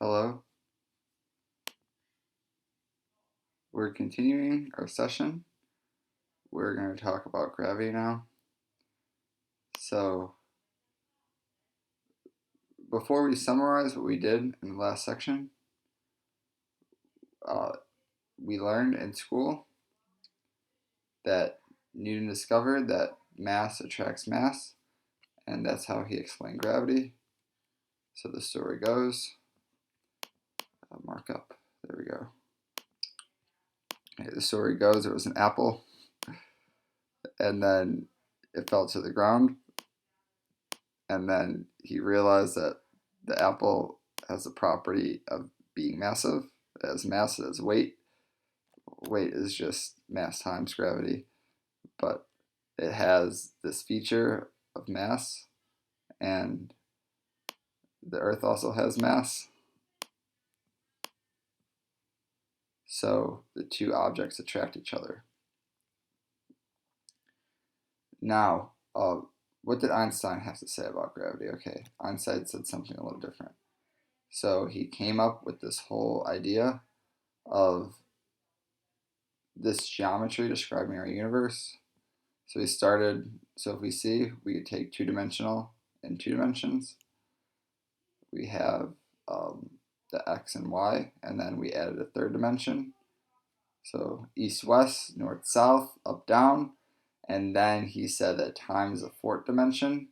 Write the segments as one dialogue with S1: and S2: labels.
S1: Hello, we're continuing our session. We're going to talk about gravity now. So, before we summarize what we did in the last section, uh, we learned in school that Newton discovered that mass attracts mass, and that's how he explained gravity. So, the story goes, mark up, there we go. Okay, the story goes, there was an apple, and then it fell to the ground, and then he realized that the apple has the property of being massive. It has mass, it has weight. Weight is just mass times gravity, but it has this feature of mass, and the Earth also has mass. So the two objects attract each other. Now, what did Einstein have to say about gravity? Okay, Einstein said something a little different. So he came up with this whole idea of this geometry describing our universe. So if we see, we could take two-dimensional in 2 dimensions. We have the x and y, and then we added a third dimension. So east-west, north-south, up-down, and then he said that time is a fourth dimension,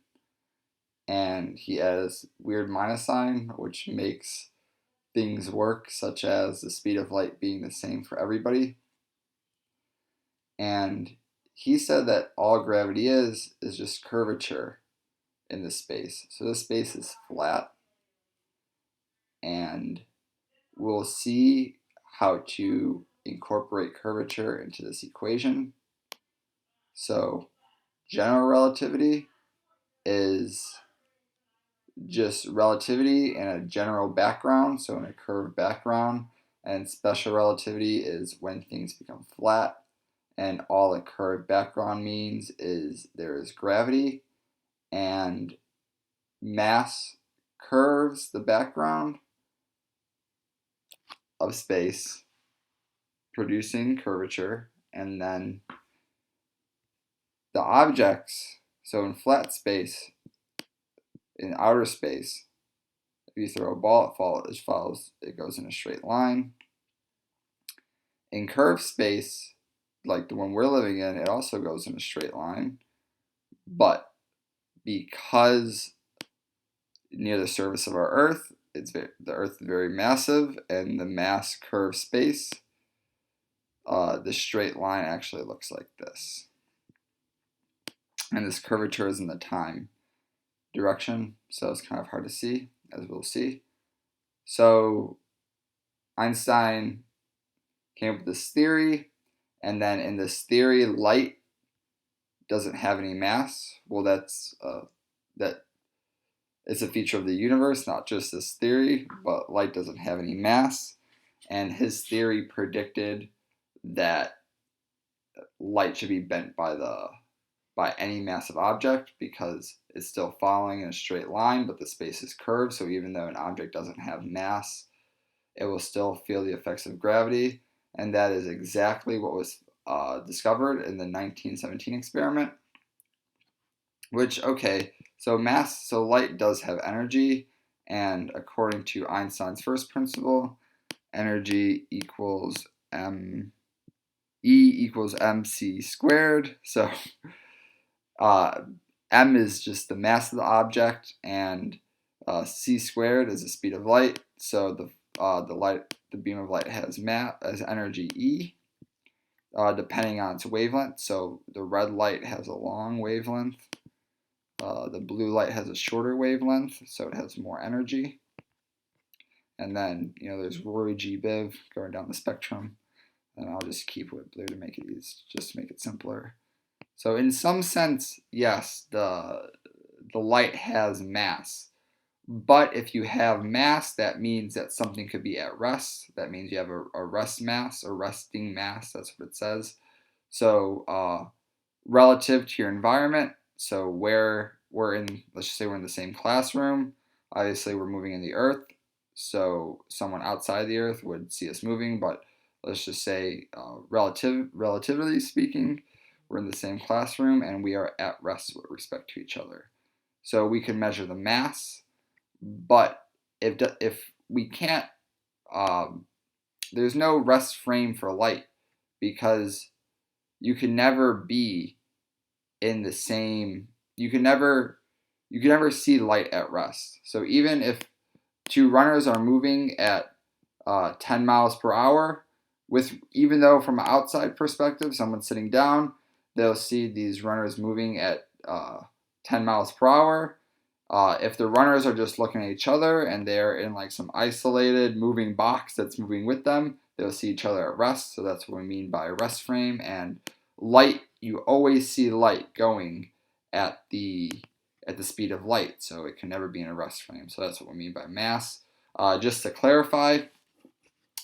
S1: and he adds weird minus sign, which makes things work, such as the speed of light being the same for everybody. And he said that all gravity is just curvature in this space. So this space is flat, and we'll see how to incorporate curvature into this equation. So general relativity is just relativity in a general background, so in a curved background, and special relativity is when things become flat, and all a curved background means is there is gravity, and mass curves the background of space, producing curvature, and then the objects, so in flat space, in outer space, if you throw a ball, it goes in a straight line. In curved space, like the one we're living in, it also goes in a straight line, but because near the surface of our Earth, the Earth is very massive, and the mass curved space, the straight line actually looks like this. And this curvature is in the time direction, so it's kind of hard to see, as we'll see. So Einstein came up with this theory, and then in this theory, light doesn't have any mass. Well, that it's a feature of the universe, not just this theory, but light doesn't have any mass. And his theory predicted that light should be bent by any massive object because it's still following in a straight line, but the space is curved. So even though an object doesn't have mass, it will still feel the effects of gravity. And that is exactly what was discovered in the 1917 experiment. Which, okay, so light does have energy, and according to Einstein's first principle, energy equals E equals mc squared. So m is just the mass of the object, and c squared is the speed of light. So the beam of light has energy E, depending on its wavelength. So the red light has a long wavelength. The blue light has a shorter wavelength, so it has more energy. And then, there's Roy G. Biv going down the spectrum. And I'll just keep with blue to make it easy, just to make it simpler. So in some sense, yes, the light has mass. But if you have mass, that means that something could be at rest. That means you have a rest mass, or resting mass. That's what it says. So relative to your environment, so where let's just say we're in the same classroom. Obviously, we're moving in the Earth. So someone outside the Earth would see us moving, but let's just say, relatively speaking, we're in the same classroom and we are at rest with respect to each other. So we can measure the mass, but if we can't, there's no rest frame for light, because you can never be in the same. You can never see light at rest. So even if two runners are moving at 10 miles per hour, even though from an outside perspective, someone sitting down, they'll see these runners moving at 10 miles per hour. If the runners are just looking at each other and they're in like some isolated moving box that's moving with them, they'll see each other at rest. So that's what we mean by a rest frame. And light, you always see light going at the speed of light, so it can never be in a rest frame. So that's what we mean by mass. Just to clarify,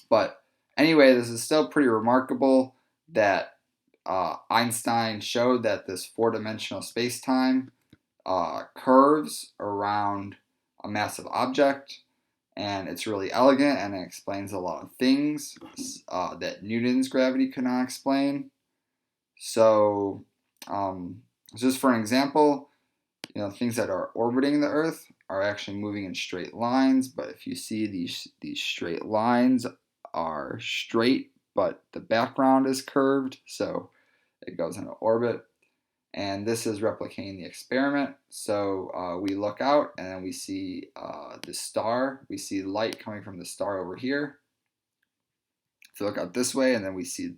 S1: but anyway, this is still pretty remarkable that Einstein showed that this four-dimensional space-time curves around a massive object, and it's really elegant and it explains a lot of things that Newton's gravity could not explain. So, just for an example, things that are orbiting the Earth are actually moving in straight lines, but if you see these straight lines are straight, but the background is curved, so it goes into orbit. And this is replicating the experiment. So we look out and then we see the star. We see light coming from the star over here. If you look out this way, and then we see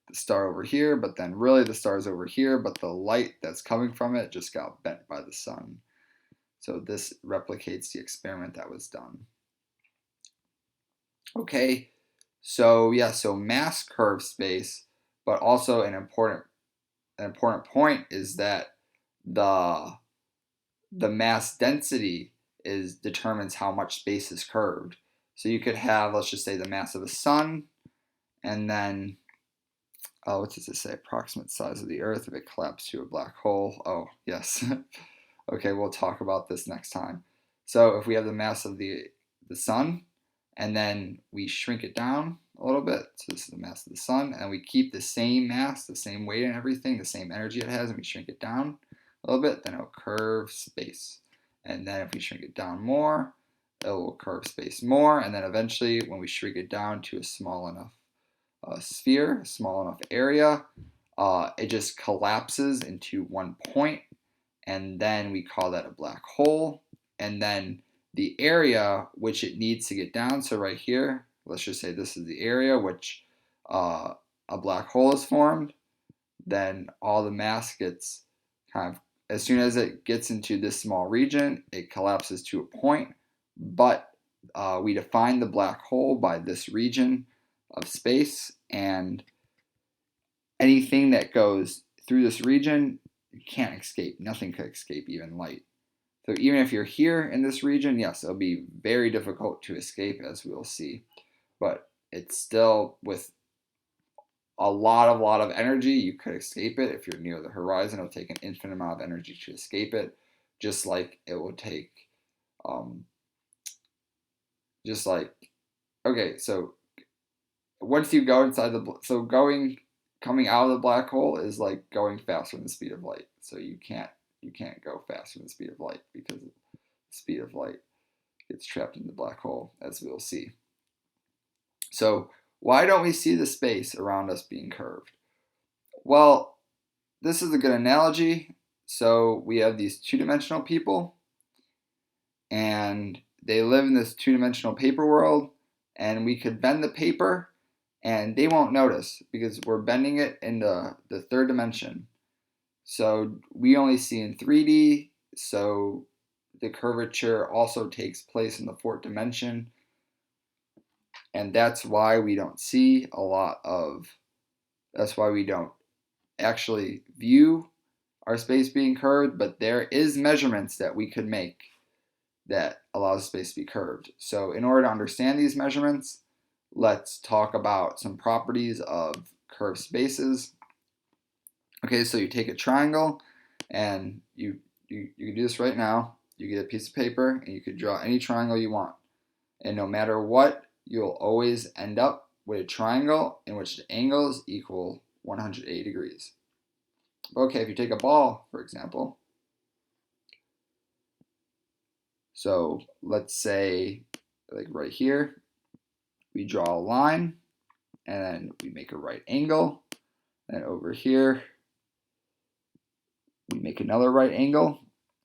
S1: the star over here, but then really the star is over here, but the light that's coming from it just got bent by the sun. So this replicates the experiment that was done. Okay, so yeah, so mass curves space, but also an important point is that the mass density determines how much space is curved. So you could have, let's just say, the mass of the sun, and then what does it say? Approximate size of the Earth if it collapsed to a black hole. Oh, yes. Okay, we'll talk about this next time. So if we have the mass of the sun, and then we shrink it down a little bit, so this is the mass of the sun, and we keep the same mass, the same weight and everything, the same energy it has, and we shrink it down a little bit, then it'll curve space. And then if we shrink it down more, it will curve space more, and then eventually when we shrink it down to a small enough sphere, a small enough area, it just collapses into one point, and then we call that a black hole. And then the area which it needs to get down, so right here, let's just say this is the area which a black hole is formed, then all the mass gets kind of, as soon as it gets into this small region, it collapses to a point. But we define the black hole by this region of space, and anything that goes through this region can't escape. Nothing could escape, even light. So even if you're here in this region, yes, it'll be very difficult to escape, as we'll see. But it's still, with a lot of energy, you could escape it. If you're near the horizon, it'll take an infinite amount of energy to escape it, just like it will take, okay, so once you go inside coming out of the black hole is like going faster than the speed of light. So you can't go faster than the speed of light, because the speed of light gets trapped in the black hole, as we'll see. So why don't we see the space around us being curved? Well, this is a good analogy. So we have these two-dimensional people, and they live in this two-dimensional paper world, and we could bend the paper and they won't notice because we're bending it into the third dimension. So we only see in 3D, so the curvature also takes place in the fourth dimension, and that's why we don't see that's why we don't actually view our space being curved, but there is measurements that we could make that allows space to be curved. So in order to understand these measurements, let's talk about some properties of curved spaces. Okay, so you take a triangle, and you can do this right now. You get a piece of paper, and you could draw any triangle you want. And no matter what, you'll always end up with a triangle in which the angles equal 180 degrees. Okay, if you take a ball, for example, so let's say, like right here, we draw a line, and then we make a right angle, and over here, we make another right angle.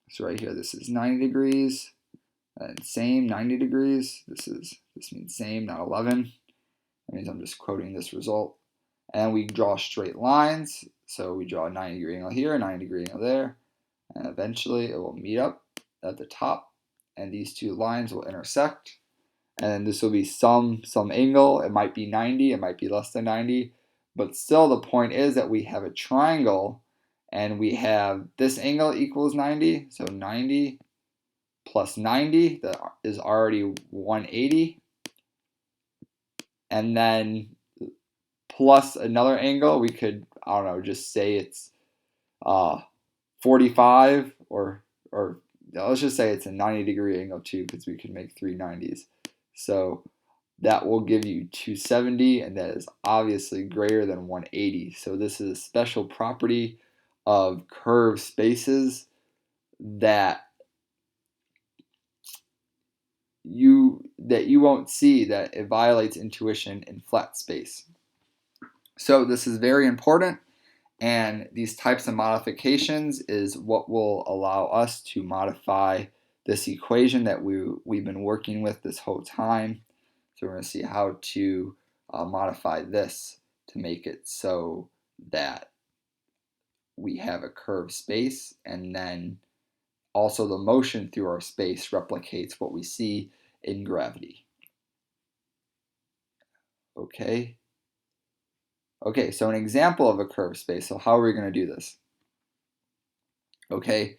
S1: So right here, this is 90 degrees, and same 90 degrees. This means same, not 11. That means I'm just quoting this result. And we draw straight lines. So we draw a 90-degree angle here, a 90-degree angle there, and eventually it will meet up at the top, and these two lines will intersect. And then this will be some angle. It might be 90, it might be less than 90, but still the point is that we have a triangle, and we have this angle equals 90, so 90 plus 90, that is already 180, and then plus another angle, we could, I don't know, just say it's 45, or let's just say it's a 90-degree angle too, because we can make three 90s. So that will give you 270, and that is obviously greater than 180. So this is a special property of curved spaces that you won't see, that it violates intuition in flat space. So this is very important, and these types of modifications is what will allow us to modify this equation that we've been working with this whole time. So we're going to see how to modify this to make it so that we have a curved space, and then also the motion through our space replicates what we see in gravity. Okay. Okay, so an example of a curved space. So how are we going to do this? Okay,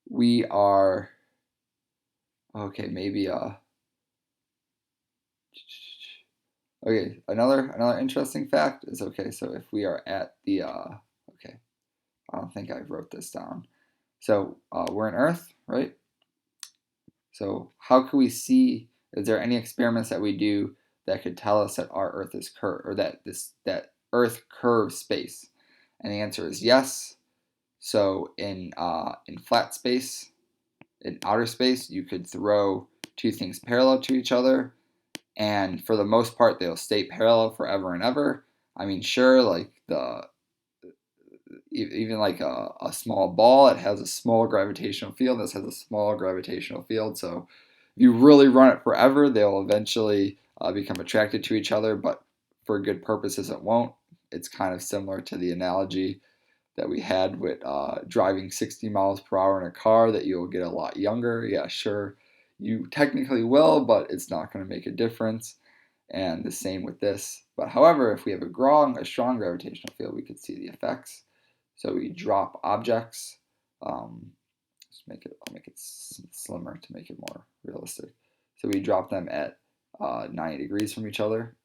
S1: we are, okay, maybe okay, another interesting fact is, okay, so if we are at the okay, I don't think I wrote this down. So we're in Earth, right? So how can we see, is there any experiments that we do that could tell us that our Earth is curved, or that Earth curves space? And the answer is yes. So in flat space, in outer space, you could throw two things parallel to each other, and for the most part, they'll stay parallel forever and ever. I mean, sure, like even like a small ball, it has a small gravitational field. This has a small gravitational field. So if you really run it forever, they'll eventually become attracted to each other, but for good purposes, it won't. It's kind of similar to the analogy that we had with driving 60 miles per hour in a car, that you'll get a lot younger. Yeah, sure, you technically will, but it's not going to make a difference. And the same with this. But however, if we have a strong gravitational field, we could see the effects. So we drop objects. I'll make it slimmer to make it more realistic. So we drop them at 90 degrees from each other.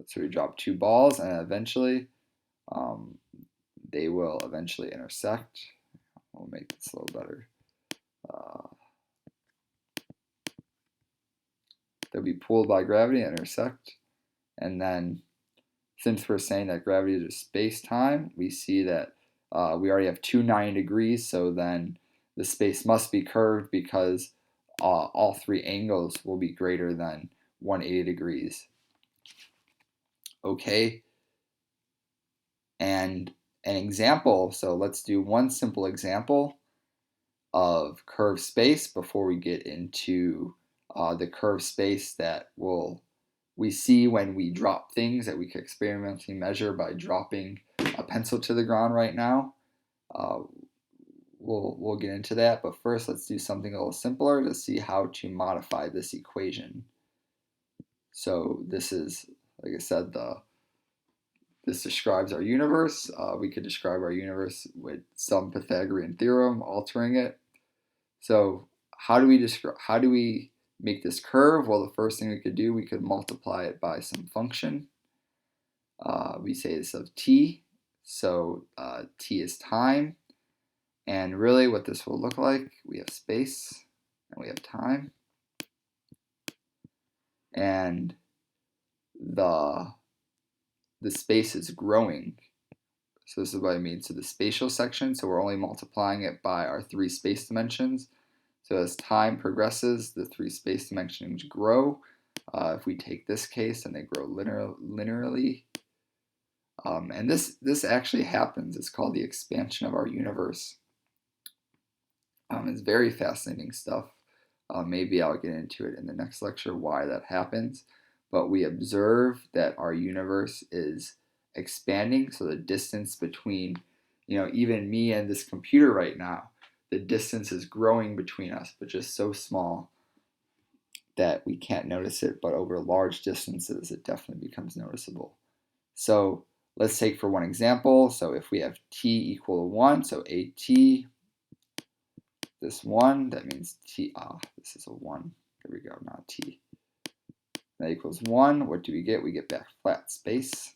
S1: So we drop two balls, and eventually they will eventually intersect. I'll make this a little better. They'll be pulled by gravity and intersect. And then, since we're saying that gravity is space-time, we see that we already have 290 degrees, so then the space must be curved, because all three angles will be greater than 180 degrees. Okay, and an example, so let's do one simple example of curved space before we get into the curved space that we see when we drop things, that we can experimentally measure by dropping a pencil to the ground right now. We'll get into that, but first let's do something a little simpler to see how to modify this equation. So this is, like I said, this describes our universe. We could describe our universe with some Pythagorean theorem, altering it. So how do we make this curve? Well, the first thing we could do, we could multiply it by some function. We say this of t. So t is time. And really what this will look like, we have space and we have time. and the space is growing. So this is what I mean. So the spatial section, so we're only multiplying it by our 3 space dimensions. So as time progresses, the 3 space dimensions grow. If we take this case, and they grow linearly. And this actually happens. It's called the expansion of our universe. It's very fascinating stuff. Maybe I'll get into it in the next lecture, why that happens. But we observe that our universe is expanding. So the distance between, even me and this computer right now, the distance is growing between us, but just so small that we can't notice it. But over large distances, it definitely becomes noticeable. So let's take for one example. So if we have t equal to 1, so at, this 1, that means t, this is a 1. There we go, not t. That equals 1. What do we get? We get back flat space.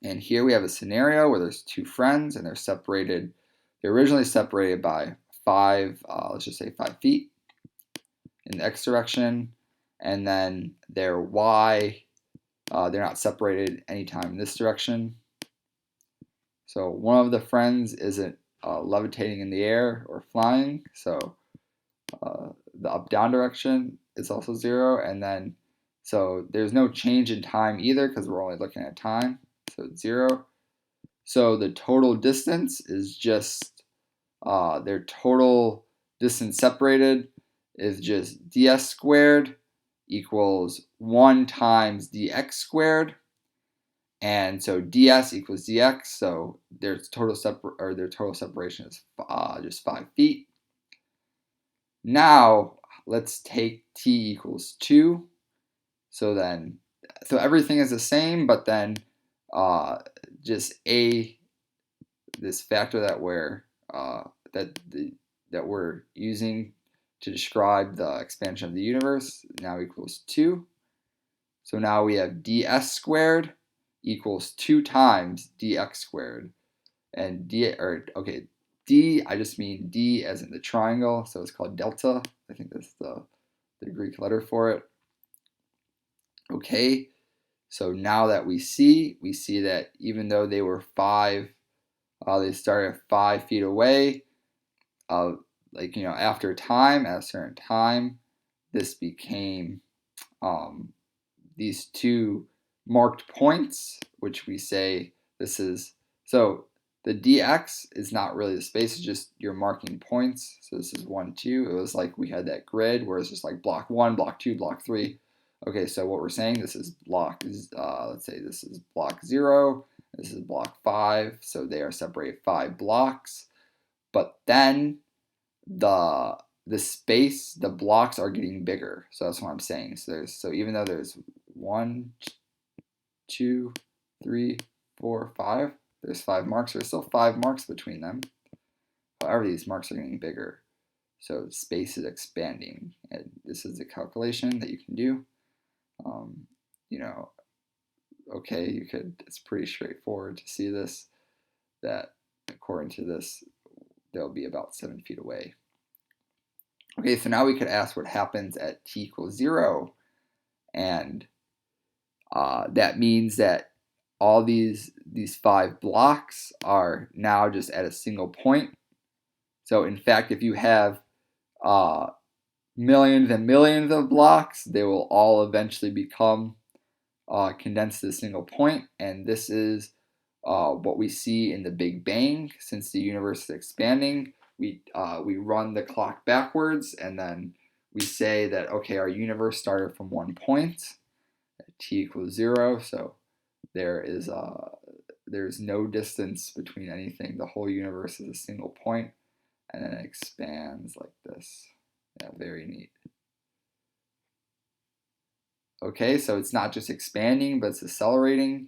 S1: And here we have a scenario where there's 2 friends and they're separated. They're originally separated by 5, let's just say 5 feet in the x direction. And then their y, they're not separated anytime in this direction. So one of the friends isn't levitating in the air or flying. So the up-down direction is also 0. And then, so there's no change in time either because we're only looking at time. So it's 0. So the total distance is just, their total distance separated is just ds squared equals 1 times dx squared. And so ds equals dx, so their total separation is just 5 feet. Now let's take t equals 2. So everything is the same, but then just this factor that we're using to describe the expansion of the universe now equals 2. So now we have ds squared equals 2 times dx squared. And d, I just mean d as in the triangle, so it's called delta. I think that's the Greek letter for it. Okay, so now that we see that even though they were they started 5 feet away, after time, at a certain time, this became these 2 marked points, which we say this is, so the dx is not really the space, it's just you're marking points. So this is 1, 2. It was like we had that grid where it's just like block 1, block 2, block 3. Okay, so what we're saying, this is let's say this is block 0, this is block 5, so they are separated 5 blocks. But then the space, the blocks are getting bigger. So that's what I'm saying. So even though there's 1, 2, 3, 4, 5, there's 5 marks. There's still 5 marks between them. However, these marks are getting bigger. So space is expanding. And this is a calculation that you can do. Okay, it's pretty straightforward to see this, that according to this, they'll be about 7 feet away. Okay, so now we could ask what happens at t equals 0. And that means that all these 5 blocks are now just at a single point. So in fact, if you have millions and millions of blocks, they will all eventually become condensed to a single point. And this is what we see in the Big Bang. Since the universe is expanding, we run the clock backwards, and then we say that, okay, our universe started from 1 point, t equals 0, so there's no distance between anything. The whole universe is a single point, and then it expands like this. Yeah, very neat. Okay, so it's not just expanding, but it's accelerating.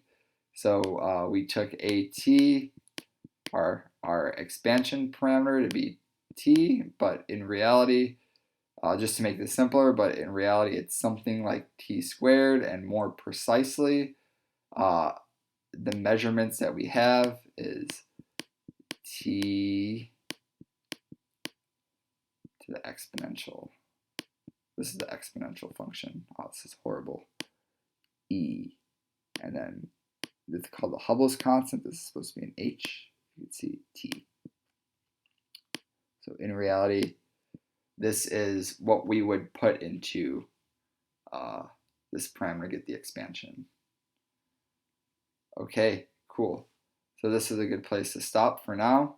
S1: So we took at, our expansion parameter, to be t, but in reality, just to make this simpler, but in reality it's something like t squared, and more precisely, the measurements that we have is t to the exponential. This is the exponential function. Oh, this is horrible. E. And then it's called the Hubble's constant. This is supposed to be an H. You can see T. So in reality, this is what we would put into this parameter to get the expansion. Okay, cool. So this is a good place to stop for now.